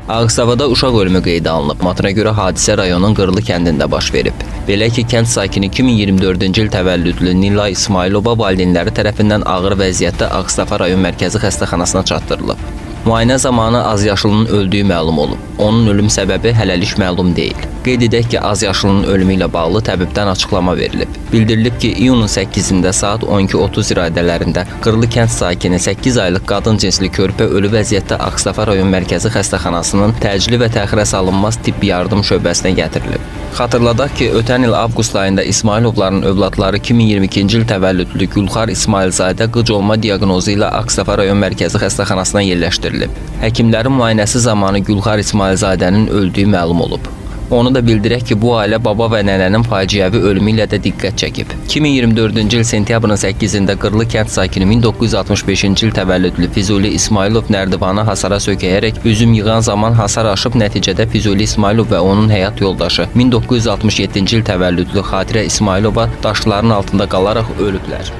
Ağustovda uşaq ölümü qeydə alınıb. Matına görə hadisə rayonun Qırlı kəndində baş verib. Belə ki, kənd sakini 2024-cü il təvəllüdlü Nilay İsmailova valideynləri tərəfindən ağır vəziyyətdə Ağstafa rayon mərkəzi xəstəxanasına çatdırılıb. Müayinə zamanı azyaşlının öldüyü məlum olub. Onun ölüm səbəbi hələlik məlum deyil. Qeyd edək ki, azyaşlının ölümü ilə bağlı təbibdən açıqlama verilib. Bildirilib ki, iyunun 8-də saat 12:30 iradələrində Qırlı kənd sakini 8 aylıq qadın cinsli körpə ölü vəziyyətdə Ağstafa rayon mərkəzi xəstəxanasının təcili və təxirə salınmaz tibb yardım şöbəsinə gətirilib. Xatırladaq ki, ötən il avqust ayında İsmailovların övladları 2022-ci il təvəllüdlü Gülxar İsmailzadə qıc olma diaqnozu ilə Ağstafa rayon mərkəzi xəstəxanasına yerləşdirilib. Həkimlərin müayinəsi zamanı Gülxar İsmailzadənin öldüyü məlum olub. Onu da bildirək ki, bu ailə baba və nənənin faciəvi ölümü ilə də diqqət çəkib. 2024-cü il sentyabrın 8-də Qırlı kənd sakini 1965-ci il təvəllüdlü Füzuli İsmailov nərdivanı hasara sökəyərək üzüm yığan zaman hasar aşıb, nəticədə Füzuli İsmailov və onun həyat yoldaşı 1967-ci il təvəllüdlü Xatirə İsmailova daşların altında qalaraq ölüblər.